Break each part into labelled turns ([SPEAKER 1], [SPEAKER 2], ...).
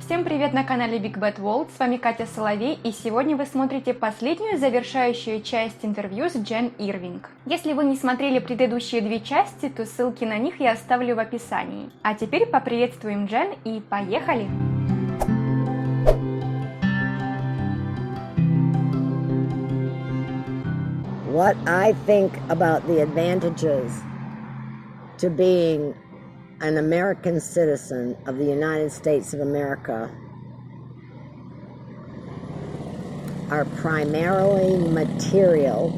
[SPEAKER 1] Всем привет на канале Big Bad World, с вами Катя Соловей, и сегодня вы смотрите последнюю завершающую часть интервью с Джен Ирвинг. Если вы не смотрели предыдущие две части, то ссылки на них я оставлю в описании. А теперь поприветствуем Джен и поехали!
[SPEAKER 2] What I think about the advantages to being an American citizen of the United States of America are primarily material,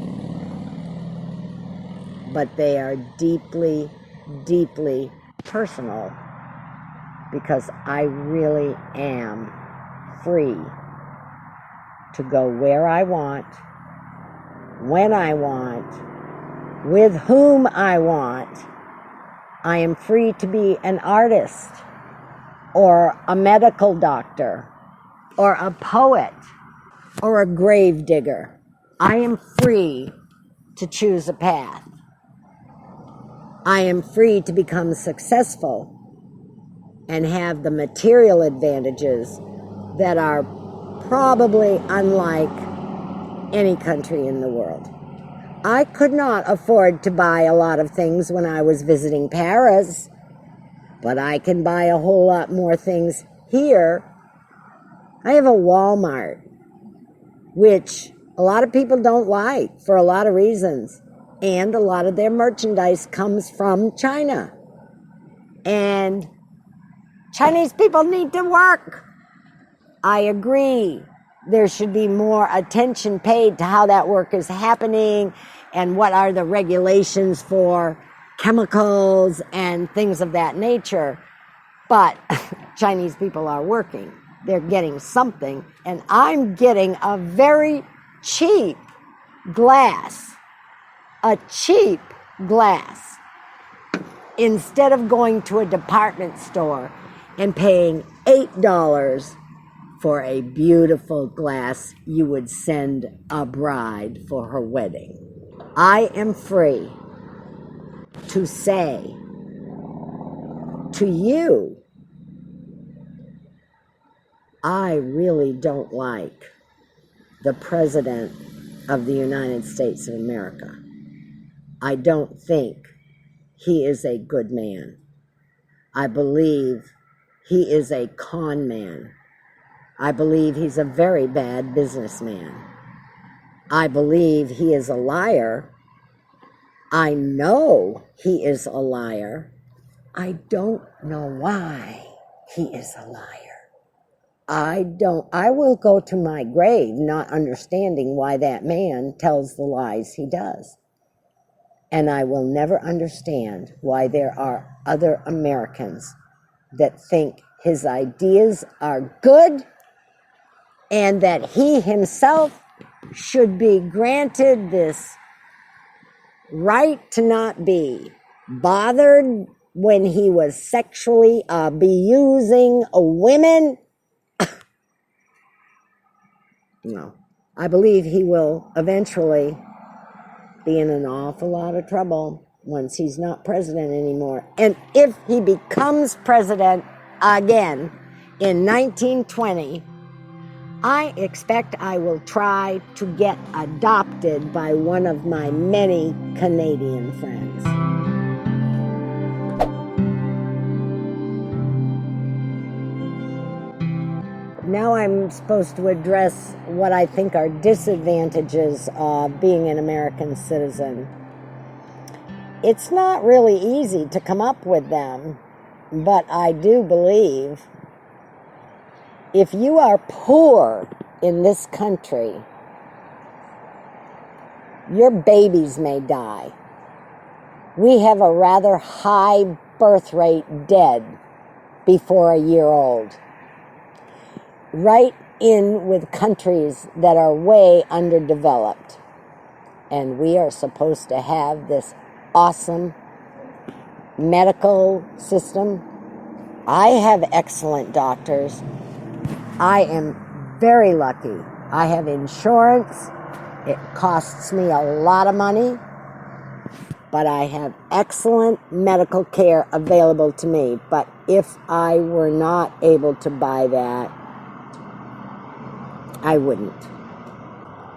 [SPEAKER 2] but they are deeply, deeply personal because I really am free to go where I want, when I want, with whom I want. I am free to be an artist, or a medical doctor, or a poet, or a grave digger. I am free to choose a path. I am free to become successful and have the material advantages that are probably unlike any country in the world. I could not afford to buy a lot of things when I was visiting Paris, but I can buy a whole lot more things here. I have a Walmart, which a lot of people don't like for a lot of reasons, and a lot of their merchandise comes from China. And Chinese people need to work. I agree. There should be more attention paid to how that work is happening and what are the regulations for chemicals and things of that nature. But Chinese people are working. They're getting something. And I'm getting a very cheap glass. A cheap glass. Instead of going to a department store and paying $8 for a beautiful glass you would send a bride for her wedding. I am free to say to you, I really don't like the President of the United States of America. I don't think he is a good man. I believe he is a con man. I believe he's a very bad businessman. I believe he is a liar. I know he is a liar. I don't know why he is a liar. I will go to my grave not understanding why that man tells the lies he does. And I will never understand why there are other Americans that think his ideas are good and that he himself should be granted this right to not be bothered when he was sexually abusing women. No, I believe he will eventually be in an awful lot of trouble once he's not president anymore. And if he becomes president again in 1920, I expect I will try to get adopted by one of my many Canadian friends. Now I'm supposed to address what I think are disadvantages of being an American citizen. It's not really easy to come up with them, but I do believe if you are poor in this country, your babies may die. We have a rather high birth rate dead before a year old. Right in with countries that are way underdeveloped. And we are supposed to have this awesome medical system. I have excellent doctors. I am very lucky. I have insurance. It costs me a lot of money. but I have excellent medical care available to me. But if I were not able to buy that, I wouldn't.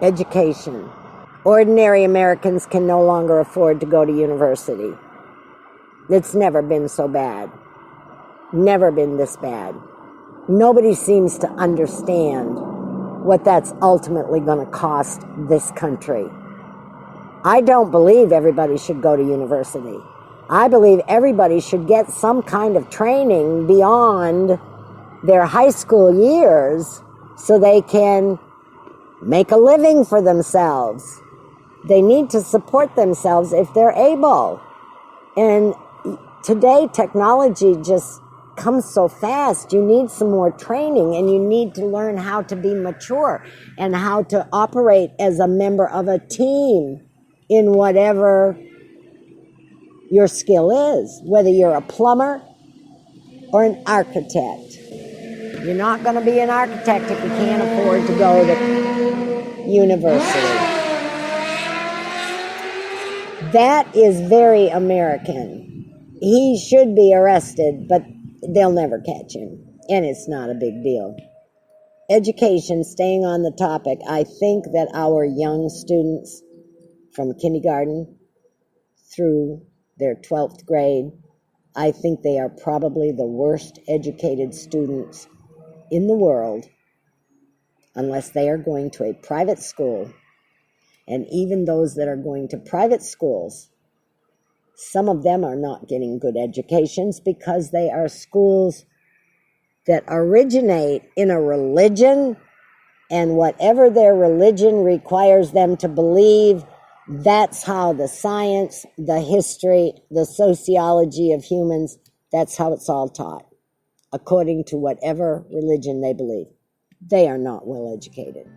[SPEAKER 2] Education. Ordinary Americans can no longer afford to go to university. It's never been so bad. Never been this bad. Nobody seems to understand what that's ultimately going to cost this country. I don't believe everybody should go to university. I believe everybody should get some kind of training beyond their high school years so they can make a living for themselves. They need to support themselves if they're able. And today, technology just comes so fast. You need some more training, and you need to learn how to be mature and how to operate as a member of a team in whatever your skill is, whether you're a plumber or an architect. You're not going to be an architect if you can't afford to go to university. That is very American. He should be arrested, but they'll never catch him, and it's not a big deal. Education, staying on the topic, I think that our young students from kindergarten through their 12th grade, I think they are probably the worst educated students in the world, unless they are going to a private school. And even those that are going to private schools, some of them are not getting good educations because they are schools that originate in a religion, and whatever their religion requires them to believe, that's how the science, the history, the sociology of humans, that's how it's all taught, according to whatever religion they believe. They are not well educated.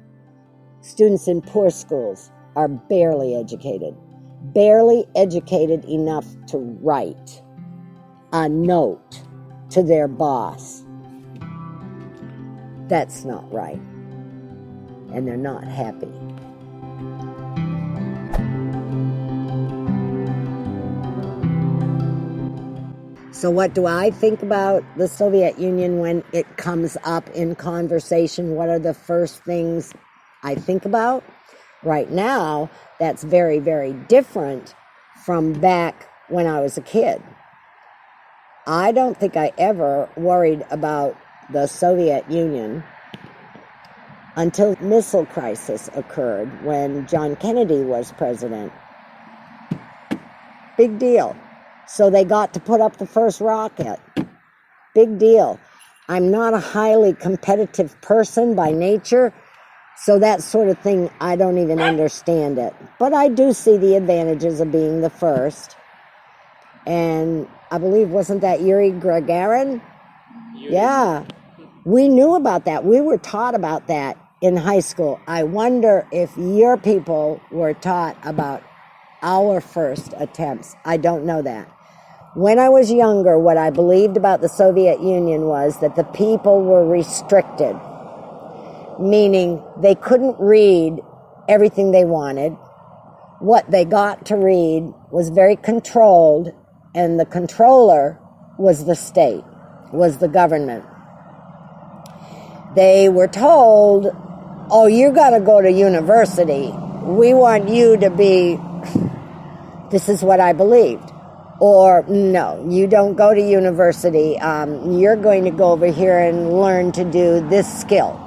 [SPEAKER 2] Students in poor schools are barely educated enough to write a note to their boss. That's not right. And they're not happy. So what do I think about the Soviet Union when it comes up in conversation? What are the first things I think about? Right now, that's very, very different from back when I was a kid. I don't think I ever worried about the Soviet Union until the missile crisis occurred when John Kennedy was president. Big deal. So they got to put up the first rocket. Big deal. I'm not a highly competitive person by nature, so that sort of thing, I don't even understand it. But I do see the advantages of being the first. And I believe, wasn't that Yuri Gagarin? Yeah. We knew about that. We were taught about that in high school. I wonder if your people were taught about our first attempts. I don't know that. When I was younger, what I believed about the Soviet Union was that the people were restricted, meaning they couldn't read everything they wanted. What they got to read was very controlled, and the controller was the state, was the government. They were told, oh, you got to go to university. We want you to be, this is what I believed. Or, no, you don't go to university. You're going to go over here and learn to do this skill.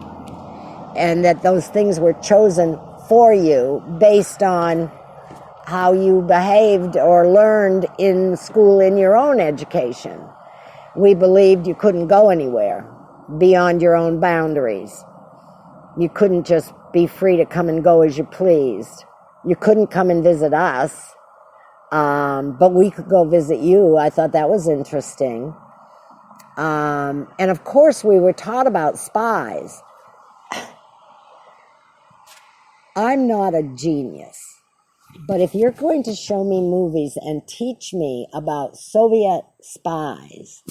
[SPEAKER 2] And that those things were chosen for you based on how you behaved or learned in school in your own education. We believed you couldn't go anywhere beyond your own boundaries. You couldn't just be free to come and go as you pleased. You couldn't come and visit us. But we could go visit you. I thought that was interesting. And of course, we were taught about spies. I'm not a genius, but if you're going to show me movies and teach me about Soviet spies,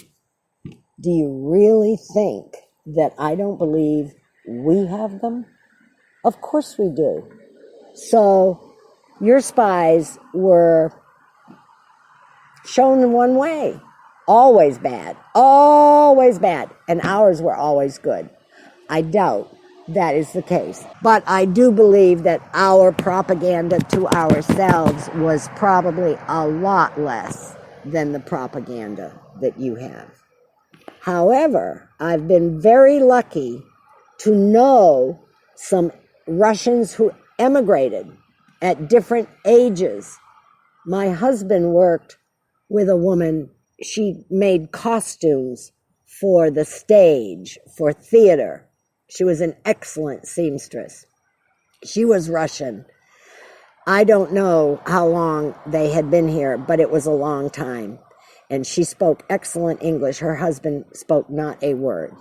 [SPEAKER 2] do you really think that I don't believe we have them? Of course we do. So your spies were shown one way. Always bad. Always bad. And ours were always good. I doubt that is the case. But I do believe that our propaganda to ourselves was probably a lot less than the propaganda that you have. However, I've been very lucky to know some Russians who emigrated at different ages. My husband worked with a woman. She made costumes for the stage, for theater. She was an excellent seamstress. She was Russian. I don't know how long they had been here, but it was a long time. And she spoke excellent English. Her husband spoke not a word.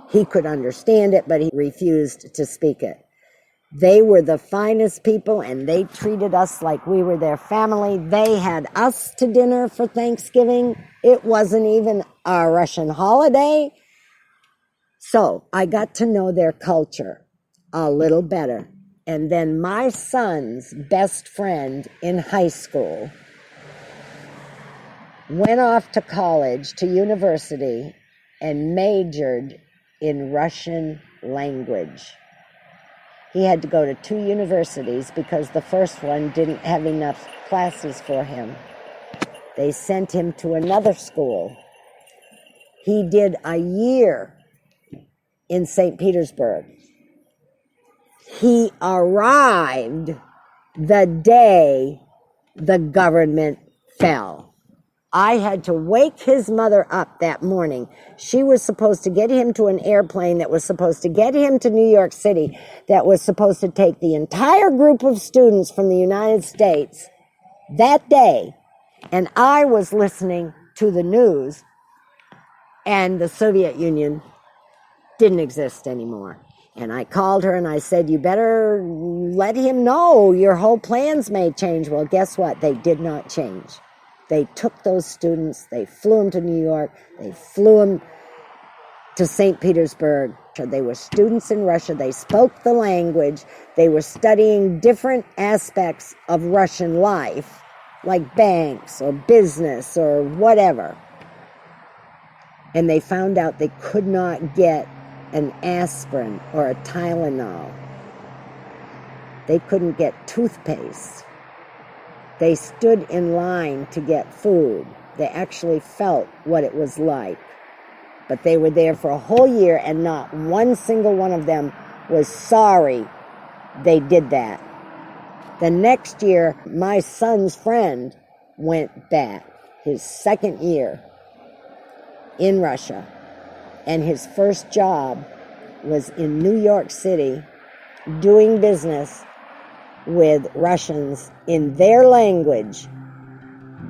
[SPEAKER 2] He could understand it, but he refused to speak it. They were the finest people, and they treated us like we were their family. They had us to dinner for Thanksgiving. It wasn't even a Russian holiday. So I got to know their culture a little better. And then my son's best friend in high school went off to college, to university, and majored in Russian language. He had to go to 2 universities because the first one didn't have enough classes for him. They sent him to another school. He did a year in St. Petersburg. He arrived the day the government fell. I had to wake his mother up that morning. She was supposed to get him to an airplane that was supposed to get him to New York City, that was supposed to take the entire group of students from the United States that day. And I was listening to the news, and the Soviet Union didn't exist anymore. And I called her and I said, you better let him know your whole plans may change. Well, guess what? They did not change. They took those students, they flew them to New York, they flew them to St. Petersburg. They were students in Russia, they spoke the language, they were studying different aspects of Russian life, like banks or business or whatever. And they found out they could not get an aspirin or a Tylenol. They couldn't get toothpaste. They stood in line to get food. They actually felt what it was like. But they were there for a whole year, and not one single one of them was sorry they did that. The next year, my son's friend went back, his second year in Russia. And his first job was in New York City doing business with Russians in their language,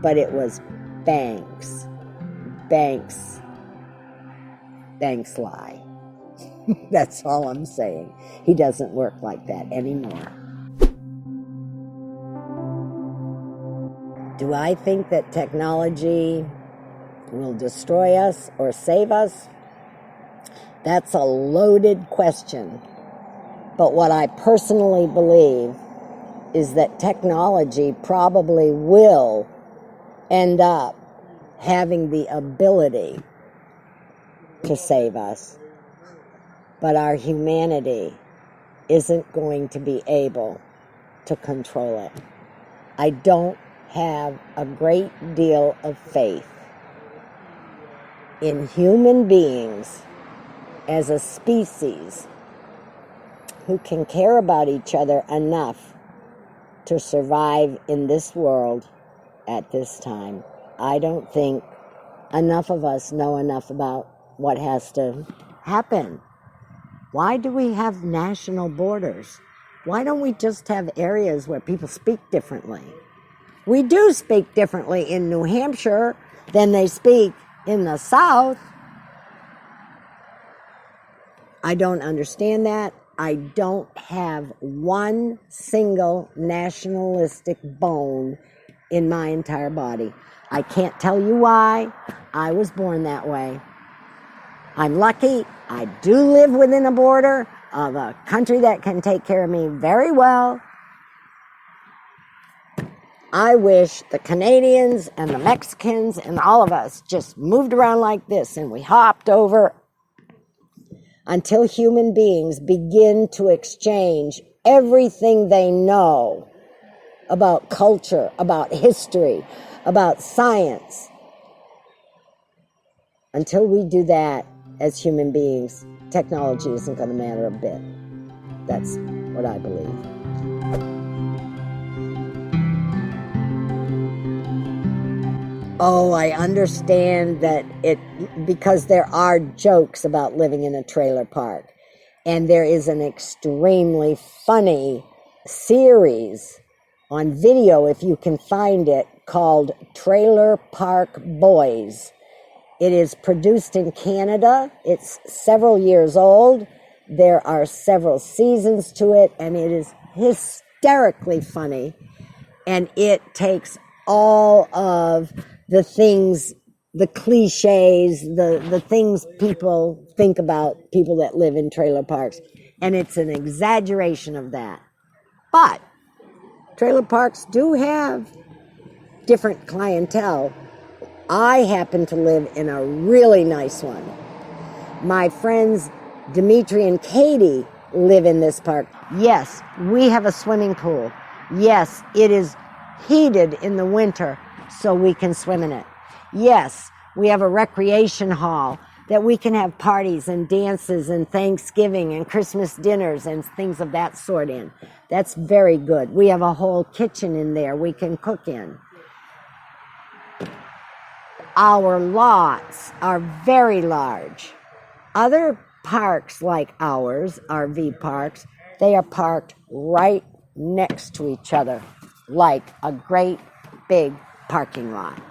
[SPEAKER 2] but it was banks. Banks lie. That's all I'm saying. He doesn't work like that anymore. Do I think that technology will destroy us or save us? That's a loaded question. But what I personally believe is that technology probably will end up having the ability to save us. But our humanity isn't going to be able to control it. I don't have a great deal of faith in human beings as a species who can care about each other enough to survive in this world at this time. I don't think enough of us know enough about what has to happen. Why do we have national borders? Why don't we just have areas where people speak differently? We do speak differently in New Hampshire than they speak in the South. I don't understand that. I don't have one single nationalistic bone in my entire body. I can't tell you why. I was born that way. I'm lucky. I do live within a border of a country that can take care of me very well. I wish the Canadians and the Mexicans and all of us just moved around like this and we hopped over until human beings begin to exchange everything they know about culture, about history, about science. Until we do that as human beings, technology isn't going to matter a bit. That's what I believe. Oh, I understand that because there are jokes about living in a trailer park. And there is an extremely funny series on video, if you can find it, called Trailer Park Boys. It is produced in Canada. It's several years old. There are several seasons to it, and it is hysterically funny. And it takes all of the things, the cliches, the things people think about people that live in trailer parks. And it's an exaggeration of that. But trailer parks do have different clientele. I happen to live in a really nice one. My friends Dimitri and Katie live in this park. Yes, we have a swimming pool. Yes, it is heated in the winter so we can swim in it. Yes, we have a recreation hall that we can have parties and dances and Thanksgiving and Christmas dinners and things of that sort in. That's very good. We have a whole kitchen in there we can cook in. Our lots are very large. Other parks like ours, RV parks, they are parked right next to each other like a great big parking lot.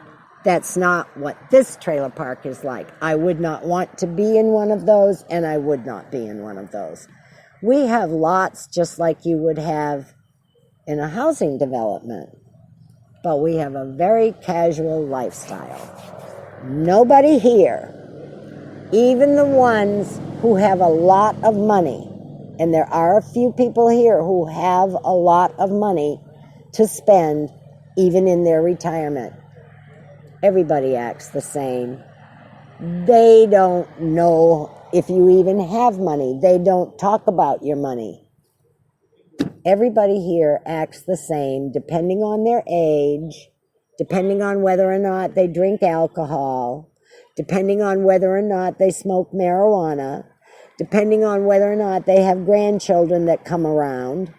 [SPEAKER 2] That's not what this trailer park is like. I would not want to be in one of those, and I would not be in one of those. We have lots just like you would have in a housing development, but we have a very casual lifestyle. Nobody here, even the ones who have a lot of money, and there are a few people here who have a lot of money to spend even in their retirement. Everybody acts the same. They don't know if you even have money. They don't talk about your money. Everybody here acts the same depending on their age, depending on whether or not they drink alcohol, depending on whether or not they smoke marijuana, depending on whether or not they have grandchildren that come around,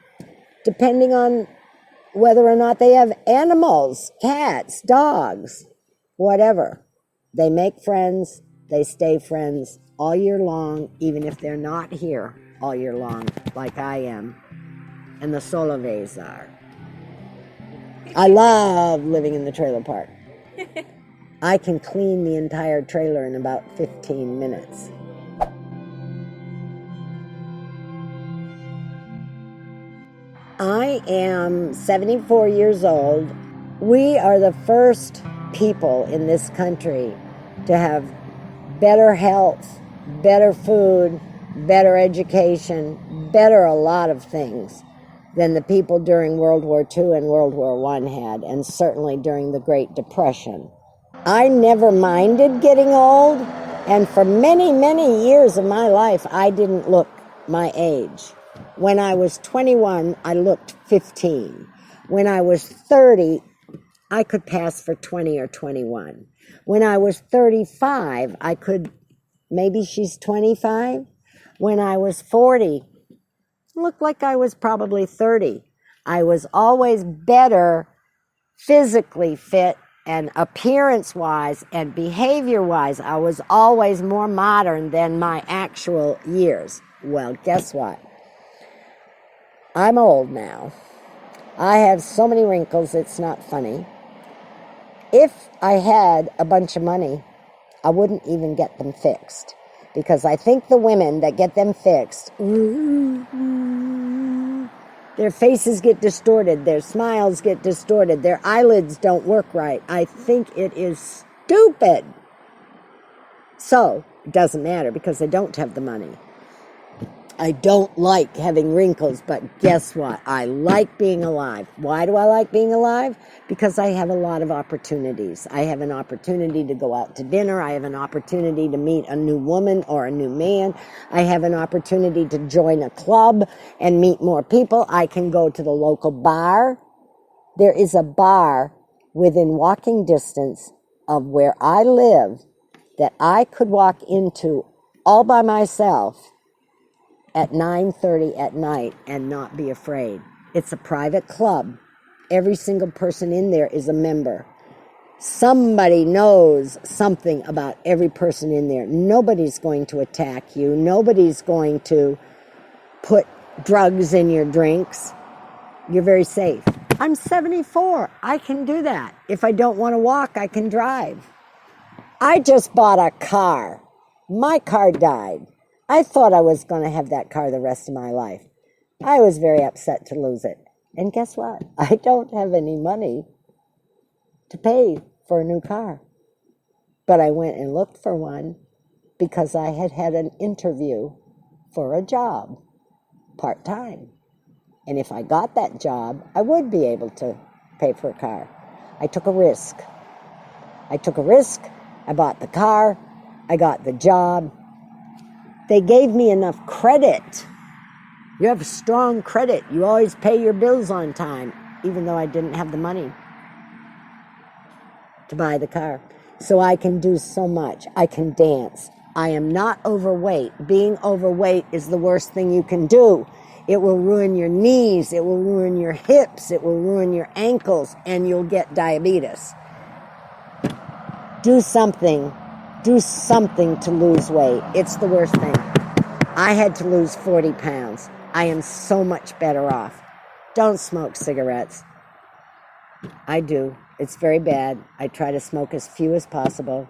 [SPEAKER 2] depending on whether or not they have animals, cats, dogs, whatever. They make friends, they stay friends all year long, even if they're not here all year long, like I am, and the Soloveys are. I love living in the trailer park. I can clean the entire trailer in about 15 minutes. I am 74 years old. We are the first people in this country to have better health, better food, better education, better a lot of things than the people during World War II and World War I had, and certainly during the Great Depression. I never minded getting old, and for many, many years of my life, I didn't look my age. When I was 21, I looked 15. When I was 30, I could pass for 20 or 21. When I was 35, I could, maybe she's 25. When I was 40, looked like I was probably 30. I was always better physically fit and appearance-wise and behavior-wise. I was always more modern than my actual years. Well, guess what? I'm old now. I have so many wrinkles, it's not funny. If I had a bunch of money, I wouldn't even get them fixed. Because I think the women that get them fixed, their faces get distorted, their smiles get distorted, their eyelids don't work right. I think it is stupid. So, it doesn't matter because they don't have the money. I don't like having wrinkles, but guess what? I like being alive. Why do I like being alive? Because I have a lot of opportunities. I have an opportunity to go out to dinner. I have an opportunity to meet a new woman or a new man. I have an opportunity to join a club and meet more people. I can go to the local bar. There is a bar within walking distance of where I live that I could walk into all by myself at 9:30 at night and not be afraid. It's a private club. Every single person in there is a member. Somebody knows something about every person in there. Nobody's going to attack you. Nobody's going to put drugs in your drinks. You're very safe. I'm 74. I can do that. If I don't want to walk, I can drive. I just bought a car. My car died. I thought I was going to have that car the rest of my life. I was very upset to lose it. And guess what? I don't have any money to pay for a new car. But I went and looked for one because I had had an interview for a job, part-time. And if I got that job, I would be able to pay for a car. I took a risk. I bought the car. I got the job. They gave me enough credit. You have strong credit. You always pay your bills on time, even though I didn't have the money to buy the car. So I can do so much. I can dance. I am not overweight. Being overweight is the worst thing you can do. It will ruin your knees. It will ruin your hips. It will ruin your ankles, and you'll get diabetes. Do something to lose weight. It's the worst thing. I had to lose 40 pounds. I am so much better off. Don't smoke cigarettes. I do. It's very bad. I try to smoke as few as possible.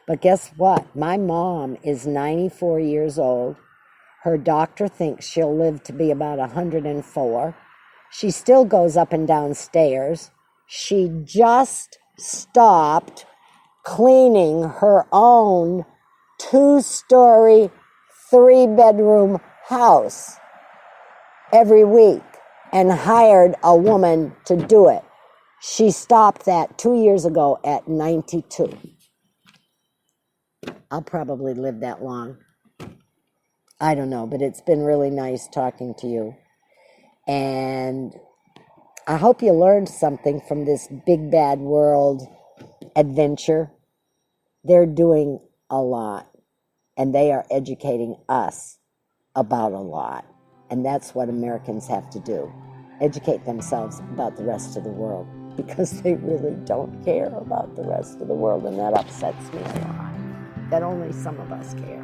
[SPEAKER 2] But guess what? My mom is 94 years old. Her doctor thinks she'll live to be about 104. She still goes up and down stairs. She just stopped cleaning her own 2-story, 3-bedroom house every week and hired a woman to do it. She stopped that 2 years ago at 92. I'll probably live that long. I don't know, but it's been really nice talking to you. And I hope you learned something from this big bad world adventure. They're doing a lot, and they are educating us about a lot. And that's what Americans have to do. Educate themselves about the rest of the world, because they really don't care about the rest of the world, and that upsets me a lot. That only some of us care.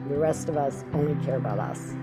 [SPEAKER 2] The rest of us only care about us.